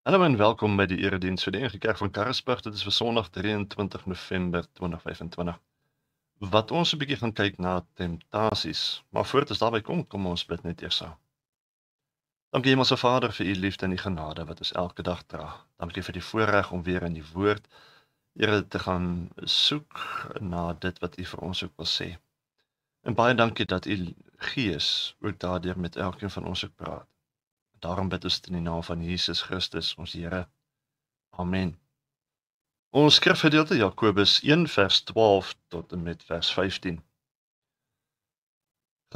Hallo en welkom by die erediens vir die Engelike Kerk van Karasburg. Dit is vir Sondag 23 November 2025. Wat ons 'n bietjie gaan kyk na temptasies. Maar voordat ons daarby kom, kom ons bid net eers saam. Dankie Hemelse Vader vir u liefde en u genade wat ons elke dag dra. Dankie vir die voorreg om weer in die woord, Here, te gaan soek na dit wat u vir ons ook wil sê. En baie dankie dat u Gees ook daardeur met elkeen van ons ook praat. Daarom bid ons in die naam van Jesus Christus, ons Here. Amen. Ons skrifgedeelte Jakobus 1 vers 12 tot en met vers 15.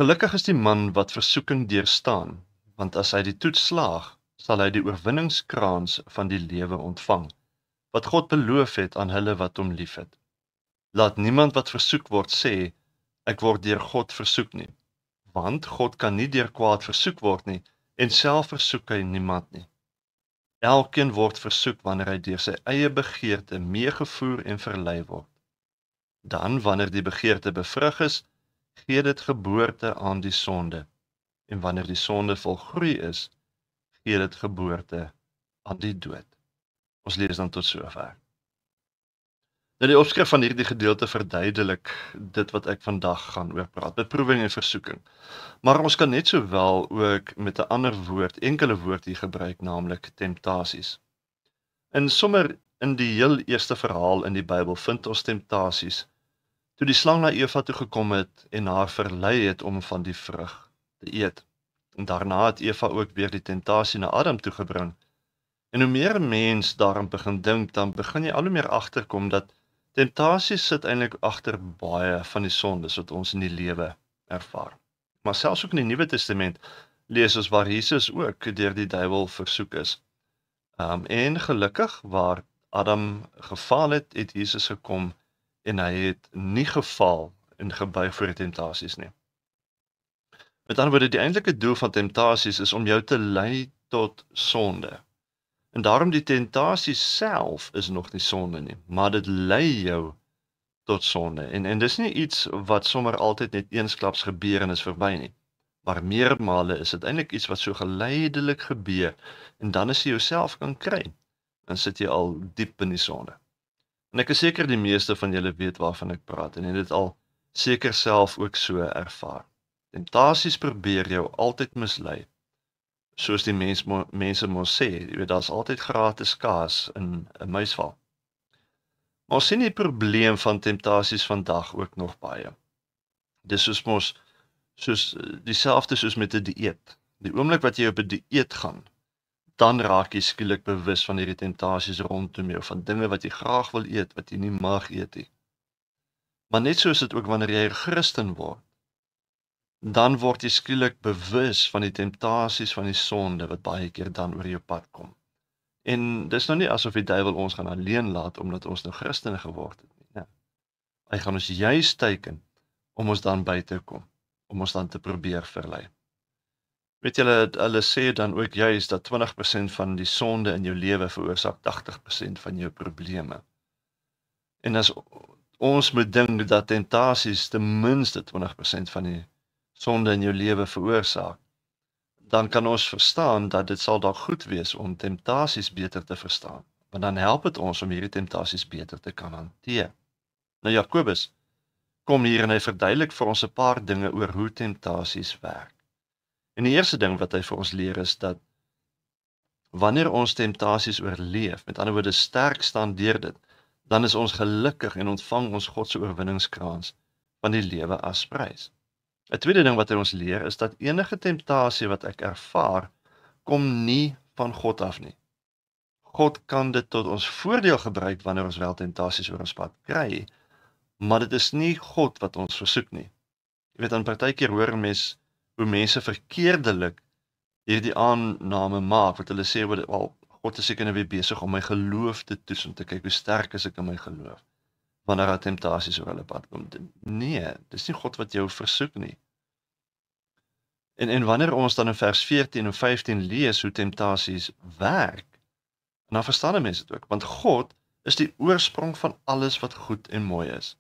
Gelukkig is die man wat versoeking deurstaan, want as hy die toets slaag, sal hy die oorwinningskraans van die lewe ontvang, wat God beloof het aan hulle wat hom liefhet. Laat niemand wat versoek word sê, ek word deur God versoek nie, want God kan nie deur kwaad versoek word nie, en self versoek hy niemand nie. Elkeen word versoek wanneer hy deur sy eie begeerte meegevoer en verlei word. Dan, wanneer die begeerte bevrug is, gee dit geboorte aan die sonde. En wanneer die sonde volgroei is, gee dit geboorte aan die dood. Ons lees dan tot sover. Nou die opskrif van hierdie gedeelte verduidelik dit wat ek vandag gaan oor praat, beproewing en versoeking. Maar ons kan net sowel ook met 'n ander woord, enkele woord hier gebruik, naamlik temptasies. En sommer in die heel eerste verhaal in die Bybel vind ons temptasies, toe die slang na Eva toe gekom het en haar verlei het om van die vrug te eet. En daarna het Eva ook weer die temptasie na Adam toe gebring. En hoe meer 'n mens daaraan begin dink, dan begin jy al hoe meer agterkom dat temptasies sit eintlik agter baie van die sondes wat ons in die lewe ervaar. Maar selfs ook in die Nuwe Testament lees ons waar Jesus ook deur die duiwel versoek is. En gelukkig waar Adam gefaal het, het Jesus gekom en hy het nie gefaal en gebuig voor die temptasies nie. Met ander woorde, die eintlike doel van temptasies is om jou te lei tot sonde. En daarom die tentasie self is nog nie sonde nie, maar dit lei jou tot sonde. En dis nie iets wat sommer altyd net eensklaps gebeur en is verby nie. Maar meermale is dit eintlik iets wat so geleidelik gebeur en dan as jy jouself kan kry, dan sit jy al diep in die sonde. En ek is seker die meeste van julle weet waarvan ek praat en het dit al seker self ook so ervaar. Temptasies probeer jou altyd mislei. Soos die mense mos sê, jy weet, daar's altyd gratis kaas in 'n muisval. Maar ons sien die probleem van temptasies vandag ook nog baie. Dis soos dieselfde soos met 'n dieet. Die oomblik wat jy op 'n dieet gaan, dan raak jy skielik bewus van hierdie temptasies rondom jou, van dinge wat jy graag wil eet, wat jy nie mag eet nie. Maar net so is dit ook wanneer jy 'n Christen word, dan word jy skielik bewus van die temptasies van die sonde wat baie keer dan oor jou pad kom. En dis nou nie asof die duiwel ons gaan alleen laat omdat ons nou Christene geword het nie. Ja. Hy gaan ons juist teiken om ons dan by te kom, om ons dan te probeer verlei. Weet julle, hulle sê dan ook juist dat 20% van die sonde in jou lewe veroorsaak 80% van jou probleme. En as ons moet dink dat temptasies ten minste 20% van die sonde in jou lewe veroorsaak, dan kan ons verstaan dat dit sal dalk goed wees om temptasies beter te verstaan, want dan help dit ons om hierdie temptasies beter te kan hanteer. Nou Jakobus kom hier en hy verduidelik vir ons 'n paar dinge oor hoe temptasies werk. En die eerste ding wat hy vir ons leer is dat wanneer ons temptasies oorleef, met ander woorde sterk staan deur dit, dan is ons gelukkig en ontvang ons God se oorwinningskraans van die lewe as prys. 'n Tweede ding wat hy ons leer is dat enige temptasie wat ek ervaar, kom nie van God af nie. God kan dit tot ons voordeel gebruik wanneer ons wel temptasies oor ons pad kry, maar dit is nie God wat ons versoek nie. Jy weet, aan partykeer hoor mens hoe mense verkeerdelik hierdie aanname maak, wat hulle sê, wel, God is seker nou weer besig om my geloof te toets, om te kyk hoe sterk is ek in my geloof, wanneer daar temptasies oor hulle pad kom. Nee, dis nie God wat jou versoek nie. En wanneer ons dan in vers 14 en 15 lees hoe temptasies werk, dan verstaan mense dit ook, want God is die oorsprong van alles wat goed en mooi is.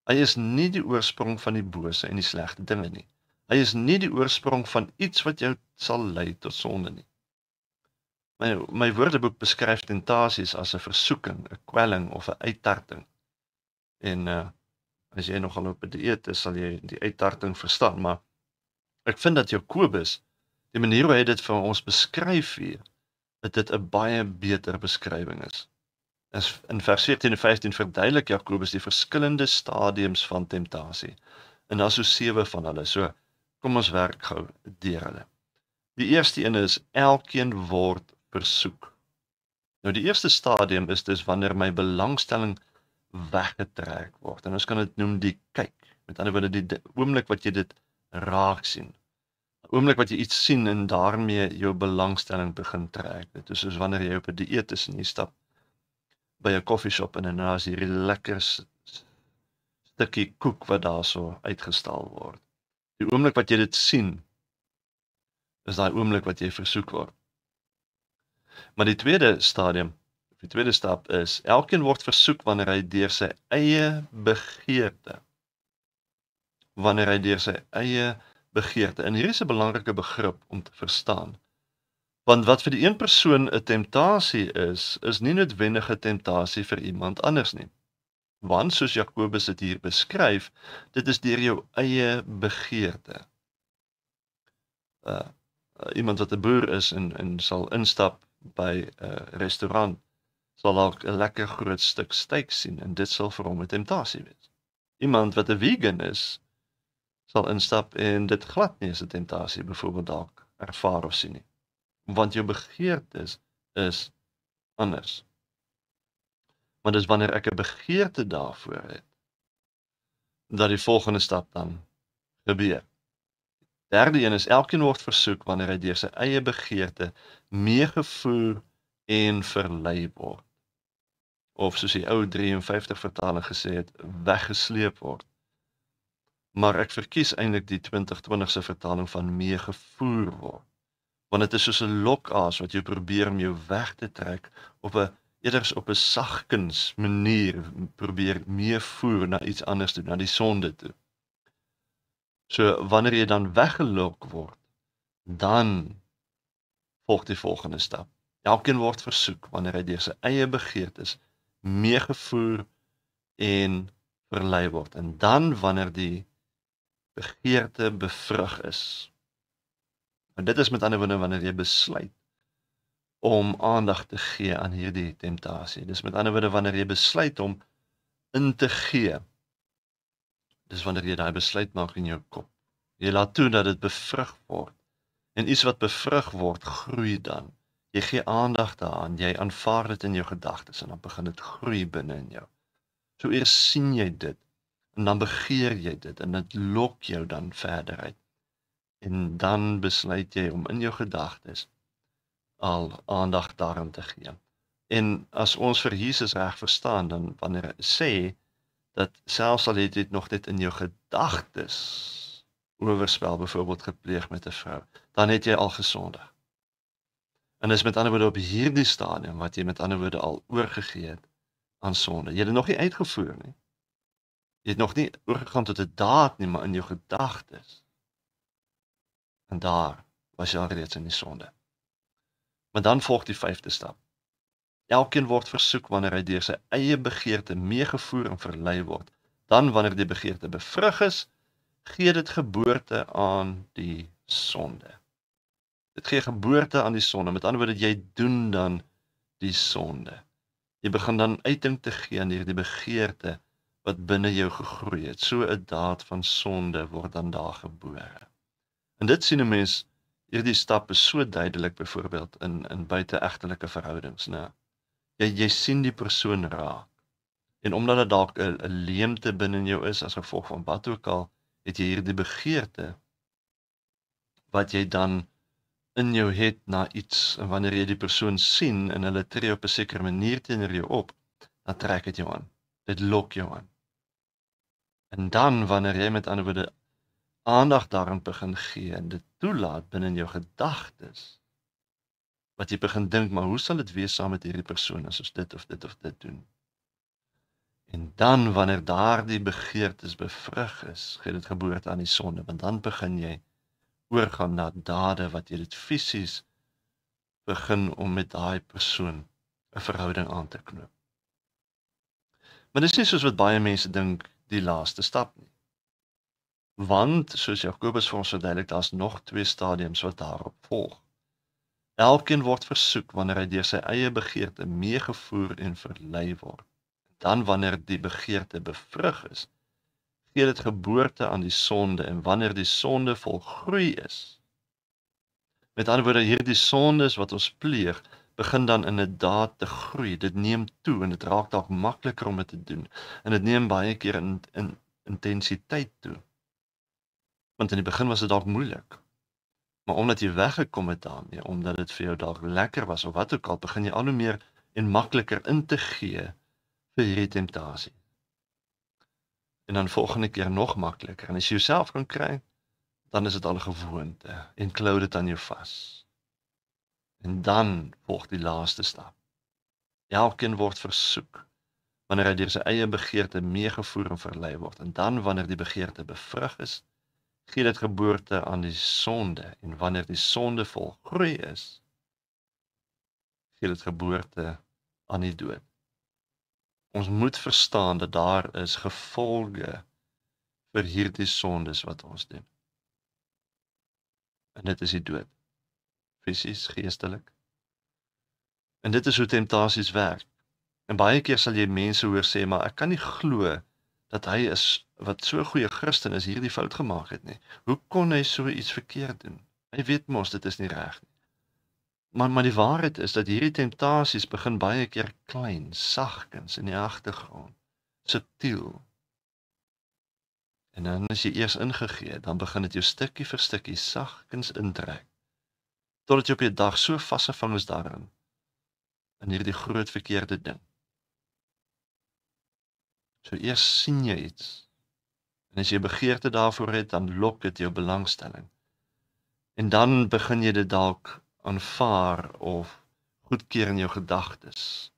Hy is nie die oorsprong van die bose en die slegte dinge nie. Hy is nie die oorsprong van iets wat jou sal lei tot sonde nie. My woordeboek beskryf tentasies as 'n versoeking, 'n kwelling of 'n uittarting. En as jy nogal op 'n dieet is, sal jy die uittarting verstaan, maar ek vind dat Jakobus, die manier hoe hy dit vir ons beskryf hier, dat dit 'n baie beter beskrywing is. In vers 14 en 15 verduidelik Jakobus die verskillende stadiums van temptasie. En daar is so 7 van hulle. So kom ons werk gou deur hulle. Die eerste een is elkeen word versoek. Nou die eerste stadium is dus wanneer my belangstelling weggetrek word. En ons kan dit noem die kyk. Met ander woorde die oomblik wat jy dit raak sien. Oomblik wat jy iets sien en daarmee jou belangstelling begin trek. Dit is soos wanneer jy op 'n dieet is en jy stap by 'n koffieshop en daar is hierdie lekker stukkie koek wat daar so uitgestal word. Die oomblik wat jy dit sien, is daai oomblik wat jy versoek word. Maar die tweede stadium, die tweede stap is, elkeen word versoek wanneer hy deur sy eie begeerte. Wanneer hy deur sy eie begeerte. En hier is 'n belangrike begrip om te verstaan. Want wat vir die een persoon 'n temptasie is nie noodwendig 'n temptasie vir iemand anders nie. Want soos Jakobus dit hier beskryf, dit is deur jou eie begeerte. Iemand wat 'n boer is en sal instap by 'n restaurant, sal dalk 'n lekker groot stuk steak sien en dit sal vir hom 'n temptasie wees. Iemand wat 'n vegan is, sal instap en dit glad nie as 'n temptasie byvoorbeeld dalk ervaar of sien nie. Want jou begeertes is anders. Maar dis wanneer ek 'n begeerte daarvoor het, dat die volgende stap dan gebeur. Derde een is elkeen word versoek wanneer hy deur sy eie begeerte meegevoer en verlei word. Of soos die ou 53 vertaling gesê het, weggesleep word. Maar ek verkies eintlik die 2020 se vertaling van meegevoer word. Want dit is soos 'n lokaas wat jy probeer om jou weg te trek eerder op 'n sagkens manier probeer meevoer na iets anders toe, na die sonde toe. So wanneer jy dan weggelok word, dan volg die volgende stap. Elkeen word versoek wanneer hy deur sy eie begeertes meegevoer en verlei word. En dan wanneer die begeerte bevrug is. En dit is met ander woorde wanneer jy besluit om aandag te gee aan hierdie temptasie. Dis met ander woorde wanneer jy besluit om in te gee. Dis wanneer jy daai besluit maak in jou kop. Jy laat toe dat dit bevrug word. En iets wat bevrug word, groei dan. Jy gee aandag daaraan, jy aanvaar dit in jou gedagtes en dan begin dit groei binne in jou. So eers sien jy dit en dan begeer jy dit en dit lok jou dan verder uit. En dan besluit jy om in jou gedagtes al aandag daaraan te gee. En as ons vir Jesus reg verstaan, dan wanneer hy sê, dat selfs al het jy nog dit in jou gedagtes oorspel byvoorbeeld gepleeg met 'n vrou, dan het jy al gesondig. En dis met ander woorde op hierdie stadium wat jy met ander woorde al oorgegee het aan sonde. Jy het dit nog nie uitgevoer nie. Jy het nog nie oorgegaan tot 'n daad nie, maar in jou gedagtes. En daar was jy al reeds in die sonde. Maar dan volg die 5de stap. Elkeen word versoek wanneer hy deur sy eie begeerte meegevoer en verlei word. Dan wanneer die begeerte bevrug is, gee dit geboorte aan die sonde. Dit gee geboorte aan die sonde. Met ander woorde, jy doen dan die sonde. Jy begin dan uiting te gee aan hierdie begeerte wat binne jou gegroei het. So 'n daad van sonde word dan daar gebore. En dit sien 'n mens, hierdie stap is so duidelik byvoorbeeld in buiteegtelike verhoudings, né? Jy sien die persoon raak. En omdat dit dalk 'n leemte binne in jou is as gevolg van wat ook al, het jy hierdie begeerte wat jy dan in jou het na iets, en wanneer jy die persoon sien en hulle tree op 'n sekere manier teenoor jou op, dan trek dit jou aan. Dit lok jou aan. En dan wanneer jy met ander woorde aandag daaraan begin gee en dit toelaat binne in jou gedagtes, wat jy begin dink, maar hoe sal dit wees saam met hierdie persoon as ons dit of dit of dit doen? En dan wanneer daardie begeertes bevrug is, gee dit geboorte aan die sonde, want dan begin jy oorgaan na dade wat jy dit fisies begin om met daai persoon 'n verhouding aan te knoop. Maar dis nie soos wat baie mense dink die laaste stap nie. Want, soos Jakobus vir ons verduidelik, daar's nog 2 stadiums wat daarop volg. Elkeen word versoek wanneer hy deur sy eie begeerte meegevoer en verlei word. Dan wanneer die begeerte bevrug is, gee dit geboorte aan die sonde, en wanneer die sonde volgroei is, met ander woorde, hierdie sondes wat ons pleeg, begin dan in 'n daad te groei. Dit neem toe en dit raak dalk makliker om dit te doen. En dit neem baie keer in intensiteit toe. Want in die begin was dit dalk moeilik. Maar omdat jy weggekom het daarmee, omdat dit vir jou dalk lekker was of wat ook al, begin jy al hoe meer en makliker in te gee vir hierdie temptasie. En dan volgende keer nog makliker. En as jy jouself kan kry, dan is dit al 'n gewoonte en klou dit aan jou vas. En dan volg die laaste stap. Elkeen word versoek wanneer hy deur sy eie begeerte meegevoer en verlei word. En dan wanneer die begeerte bevrug is, gee dit geboorte aan die sonde. En wanneer die sonde volgroei is, gee dit geboorte aan die dood. Ons moet verstaan dat daar is gevolge vir hierdie sondes wat ons doen. En dit is die dood. Fisies, geestelik. En dit is hoe temptasies werk. En baie keer sal jy mense hoor sê, maar ek kan nie glo dat hy is, wat so 'n goeie Christen is, hierdie fout gemaak het nie. Hoe kon hy so iets verkeerd doen? Hy weet mos, dit is nie reg nie. Maar die waarheid is dat hierdie temptasies begin baie keer klein, sagkens in die agtergrond, subtiel. En dan as jy eers ingegee, dan begin dit jou stukkie vir stukkie sagkens intrek, totdat jy op 'n dag so vasgevang is daarin, in hierdie groot verkeerde ding. So eers sien jy iets, en as jy begeerte daarvoor het, dan lok dit jou belangstelling. En dan begin jy dit dalk aanvaar of goedkeur in jou gedagtes.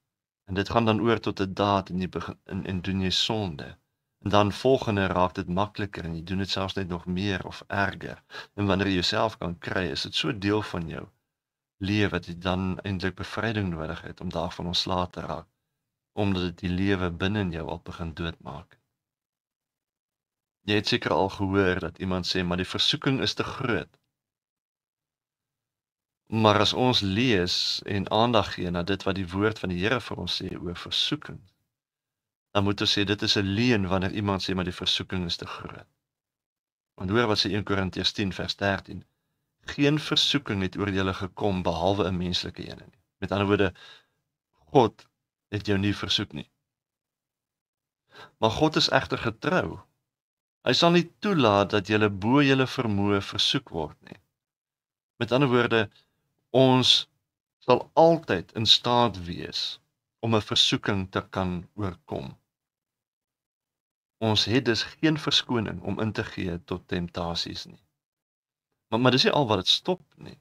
En dit gaan dan oor tot 'n daad en jy begin en doen jy sonde. En dan volgende raak dit makliker en jy doen dit selfs net nog meer of erger. En wanneer jy jouself kan kry, is dit so deel van jou lewe dat jy dan eintlik bevryding nodig het om daarvan ontslae te raak, omdat dit die lewe binne in jou al begin doodmaak. Jy het seker al gehoor dat iemand sê, maar die versoeking is te groot. Maar as ons lees en aandag gee na dit wat die woord van die Here vir ons sê oor versoeking, dan moet ons sê, dit is 'n leuen wanneer iemand sê, maar die versoeking is te groot. Want hoor wat sê 1 Korintiërs 10 vers 13, geen versoeking het oor julle gekom, behalwe 'n menslike ene nie. Met ander woorde, God het jou nie versoek nie. Maar God is egter getrou. Hy sal nie toelaat dat julle bo julle vermoë versoek word nie. Met ander woorde, ons sal altyd in staat wees om 'n versoeking te kan oorkom. Ons het dus geen verskoning om in te gee tot temptasies nie. Maar dis nie al wat dit stop nie.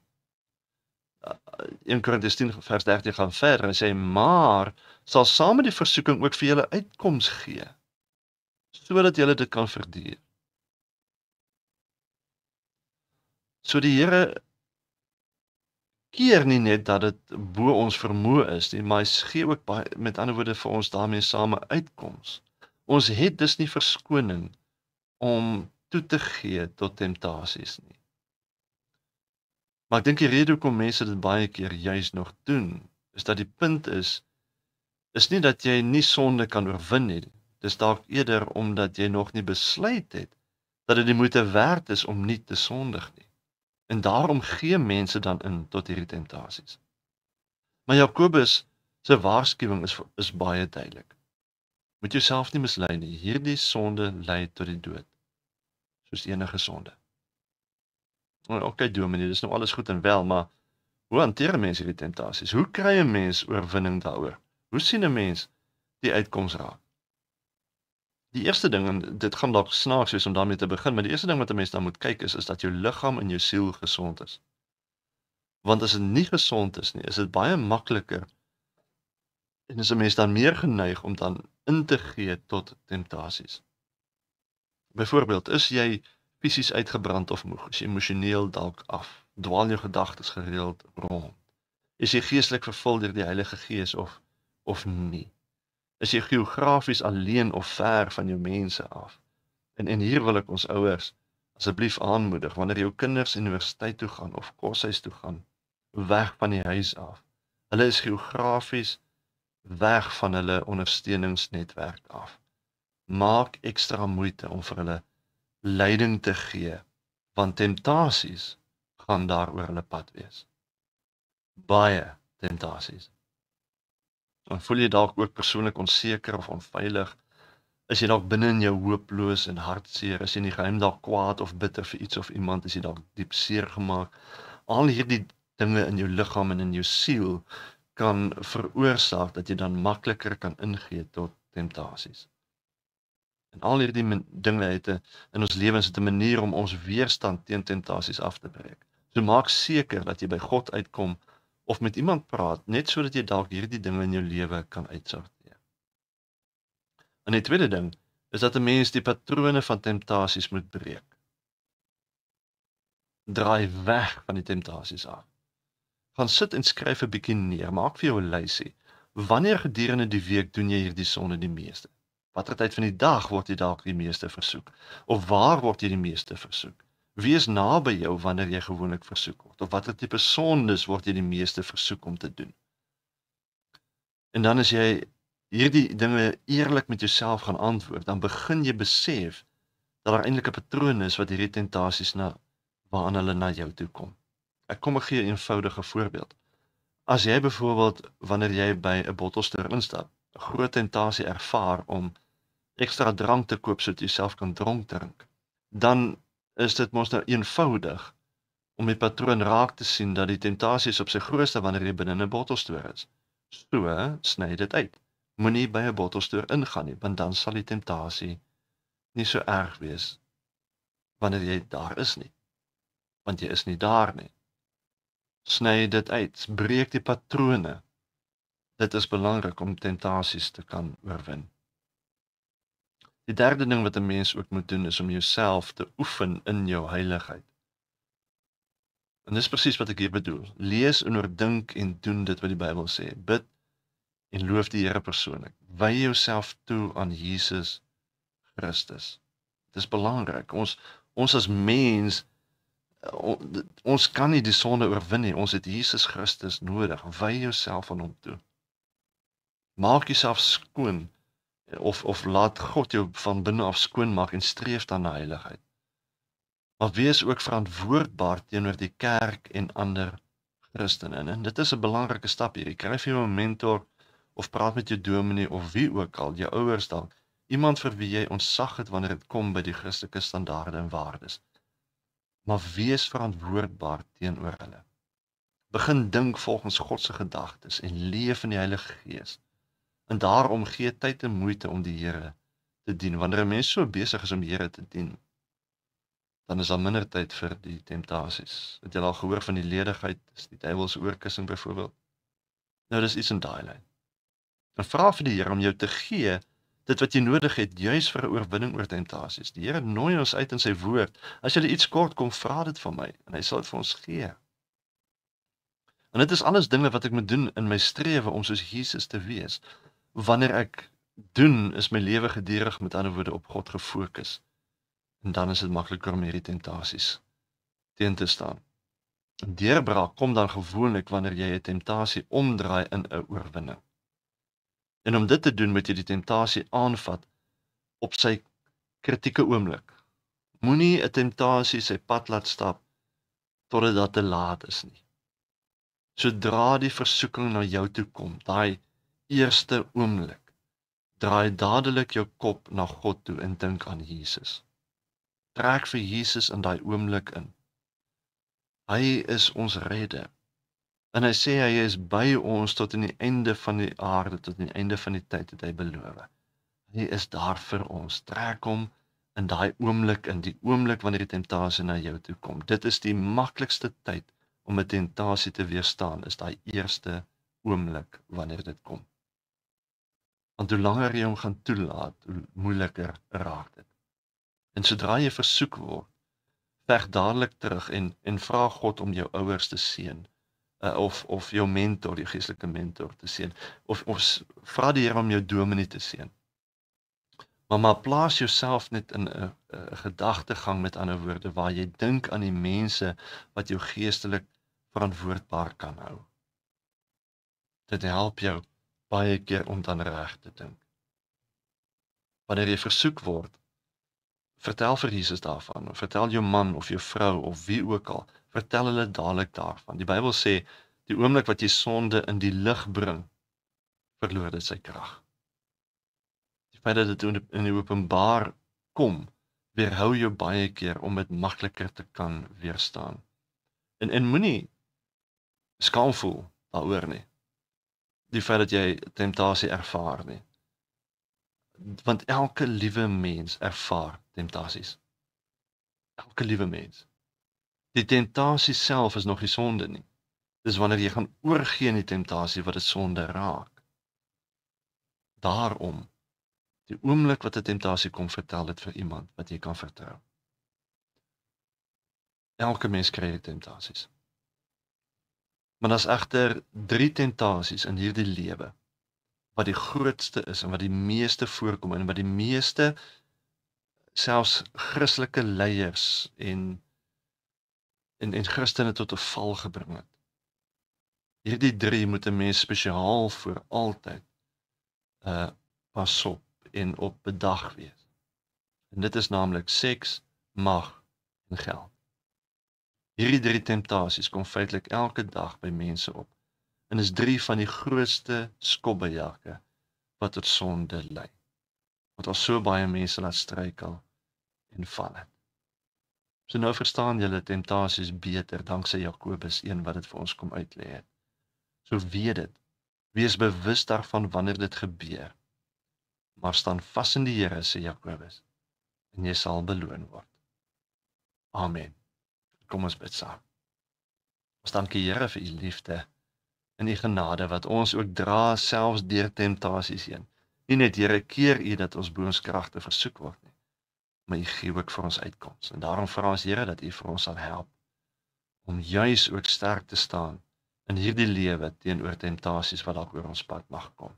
1 Korintiërs 10 vers 13 gaan verder en sê, maar sal saam met die versoeking ook vir julle uitkoms gee, sodat julle dit kan verduur. So die Here keer nie net dat dit bo ons vermoë is nie, maar hy gee ook met ander woorde vir ons daarmee saam 'n uitkoms. Ons het dus nie verskoning om toe te gee tot temptasies nie. Maar ek dink die rede hoekom mense dit baie keer juis nog doen, is dat die punt is nie dat jy nie sonde kan oorwin nie. Dis dalk eerder omdat jy nog nie besluit het dat dit die moeite werd is om nie te sondig nie. En daarom gee mense dan in tot hierdie temptasies. Maar Jakobus se waarskuwing is baie duidelik. Moet jouself nie mislei nie. Hierdie sonde lei tot die dood, soos enige sonde. Okay, dominee, dis nou alles goed en wel, maar hoe hanteer 'n mens hierdie temptasies? Hoe kry 'n mens oorwinning daaroor? Hoe sien 'n mens die uitkoms raak? Die eerste ding, en dit gaan dalk snaaks wees om daarmee te begin, maar die eerste ding wat 'n mens dan moet kyk is dat jou liggaam en jou siel gesond is. Want as dit nie gesond is nie, is dit baie makliker en is 'n mens dan meer geneig om dan in te gee tot temptasies. Byvoorbeeld, is jy fisies uitgebrand of moeg, is jy emosioneel dalk af, dwaal jou gedagtes gereeld rond. Is jy geestelik vervul deur die Heilige Gees of nie? Is jy geografies alleen of ver van jou mense af? En hier wil ek ons ouers asseblief aanmoedig, wanneer jou kinders universiteit toe gaan of koshuis toe gaan, weg van die huis af. Hulle is geografies weg van hulle ondersteuningsnetwerk af. Maak ekstra moeite om vir hulle leiding te gee, want temptasies gaan daar oor hulle pad wees. Baie temptasies. Dan voel jy dalk ook persoonlik onseker of onveilig, is jy dalk binne in jou hooploos en hartseer, is jy nie geheim dalk kwaad of bitter vir iets of iemand, is jy dalk diep seer gemaak. Al hierdie dinge in jou liggaam en in jou siel kan veroorsaak dat jy dan makliker kan ingee tot temptasies. En al hierdie dinge het in ons lewens 'n manier om ons weerstand teen temptasies af te breek. So maak seker dat jy by God uitkom of met iemand praat, net sodat jy dalk hierdie dinge in jou lewe kan uitsorteer. En die tweede ding is dat 'n mens die patrone van temptasies moet breek. Draai weg van die temptasies af. Gaan sit en skryf 'n bietjie neer, maak vir jou 'n lysie. Wanneer gedurende die week doen jy hierdie sonde die meeste? Watter tyd van die dag word jy dalk die meeste versoek? Of waar word jy die meeste versoek? Wie is naby jou wanneer jy gewoonlik versoek word? Of watter tipe sondes word jy die meeste versoek om te doen? En dan as jy hierdie dinge eerlik met jouself gaan antwoord, dan begin jy besef dat daar eintlik 'n patroon is wat hierdie tentasies waaraan hulle na jou toe kom. Ek gee 'n eenvoudige voorbeeld. As jy byvoorbeeld, wanneer jy by 'n bottelstore instap, 'n groot tentasie ervaar om ekstra drank te koop sodat jy self kan dronk drink, dan is dit mos nou eenvoudig om die patroon raak te sien dat die tentasie is op sy grootste wanneer jy binne 'n bottelstore is. So, sny dit uit. Moenie by 'n bottelstore ingaan nie, want dan sal die tentasie nie so erg wees wanneer jy daar is nie, want jy is nie daar nie. Sny dit uit, breek die patrone. Dit is belangrik om tentasies te kan oorwin. Die derde ding wat 'n mens ook moet doen, is om jouself te oefen in jou heiligheid. En dis presies wat ek hier bedoel. Lees en oordink en doen dit wat die Bybel sê. Bid en loof die Here persoonlik. Wy jouself toe aan Jesus Christus. Dit is belangrik. Ons as mens, ons kan nie die sonde oorwin nie. Ons het Jesus Christus nodig. Wy jouself aan hom toe. Maak jouself skoon, of laat God jou van binne af skoon maak en streef dan na heiligheid. Maar wees ook verantwoordbaar teenoor die kerk en ander Christene. En dit is 'n belangrike stap hier. Jy kry vir jou 'n mentor, of praat met jou dominee, of wie ook al, jou ouers dalk. Iemand vir wie jy ontzag het wanneer dit kom by die Christelike standaarde en waardes. Maar wees verantwoordbaar teenoor hulle. Begin dink volgens God se gedagtes en leef in die Heilige Gees. En daarom gee tyd en moeite om die Here te dien. Wanneer 'n mens so besig is om die Here te dien, dan is daar minder tyd vir die temptasies. Het jy al gehoor van die ledigheid, die duiwel se oorkussing byvoorbeeld? Nou, dis iets in daai lyn. En vra vir die Here om jou te gee dit wat jy nodig het, juis vir 'n oorwinning oor temptasies. Die Here nooi ons uit in sy woord. As jy iets kort kom, vra dit van my en hy sal dit vir ons gee. En dit is alles dinge wat ek moet doen in my strewe om soos Jesus te wees. Wanneer ek doen, is my lewe gedurig, met ander woorde, op God gefokus. En dan is dit makliker om hierdie tentasies teen te staan. En deurbraak kom dan gewoonlik wanneer jy 'n tentasie omdraai in 'n oorwinning. En om dit te doen, moet jy die tentasie aanvat op sy kritieke oomblik. Moenie 'n tentasie sy pad laat stap totdat dit te laat is nie. Sodra die versoeking na jou toe kom, daai eerste oomblik, draai dadelik jou kop na God toe en dink aan Jesus. Trek vir Jesus in daai oomblik in. Hy is ons redder. En hy sê hy is by ons tot in die einde van die aarde, tot in die einde van die tyd, het hy beloof. Hy is daar vir ons. Trek hom in daai oomblik in, die oomblik wanneer die tentasie na jou toe kom. Dit is die maklikste tyd om 'n tentasie te weerstaan, is daai eerste oomblik wanneer dit kom. Want hoe langer jy hom gaan toelaat, hoe moeiliker raak dit. En sodra jy versoek word, veg dadelik terug en vra God om jou ouers te seën, of jou mentor, die geestelike mentor te seën, of vra die Here om jou dominee te seën. Maar plaas jouself net in 'n gedagtegang, met ander woorde, waar jy dink aan die mense wat jou geestelik verantwoordbaar kan hou. Dit help jou baie keer om dan reg te dink. Wanneer jy versoek word, vertel vir Jesus daarvan, of vertel jou man of jou vrou of wie ook al, vertel hulle dadelik daarvan. Die Bybel sê, die oomblik wat jy sonde in die lig bring, verloor dit sy krag. Die feit dat dit in die openbaar kom, weerhou jou baie keer om dit makliker te kan weerstaan. En moenie skaam voel daaroor nie. Die feit dat jy temptasie ervaar nie. Want elke liewe mens ervaar temptasies. Elke liewe mens. Die temptasie self is nog nie sonde nie. Dis wanneer jy gaan oorgee in die temptasie wat dit sonde raak. Daarom, die oomblik wat 'n temptasie kom, vertel dit vir iemand wat jy kan vertrou. Elke mens kry temptasies. Maar daar's egter 3 temptasies in hierdie lewe wat die grootste is en wat die meeste voorkom en wat die meeste selfs Christelike leiers en Christene tot 'n val gebring het. Hierdie 3 moet 'n mens spesiaal voor altyd pas op en op bedag wees. En dit is naamlik seks, mag en geld. Hierdie 3 temptasies kom feitelik elke dag by mense op. En is 3 van die grootste skobbejakke wat tot sonde lei. Wat al so baie mense laat struikel en val het. So nou verstaan julle temptasies beter danksy Jakobus 1 wat dit vir ons kom uitlê het. So weet dit. Wees bewus daarvan wanneer dit gebeur. Maar staan vas in die Here, sê Jakobus, en jy sal beloon word. Amen. Kom ons bid saam. Ons dank die Here vir u liefde en u genade wat ons ook dra selfs deur temptasies heen. Nie net Here keer u dat ons bo ons kragte versoek word nie, maar u gee ook vir ons uitkoms. En daarom vra ons Here dat u vir ons sal help om juis ook sterk te staan in hierdie lewe teenoor temptasies wat dalk oor ons pad mag kom.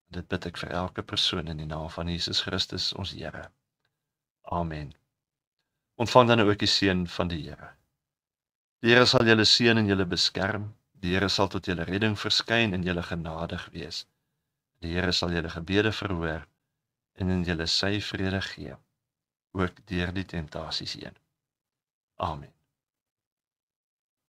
Dit bid ek vir elke persoon in die naam van Jesus Christus, ons Here. Amen. Ontvang dan ook die seën van die Here. Die Here sal julle seën en julle beskerm. Die Here sal tot julle redding verskyn en julle genadig wees. Die Here sal julle gebede verhoor en in julle sy vrede gee, ook deur die temptasies heen. Amen.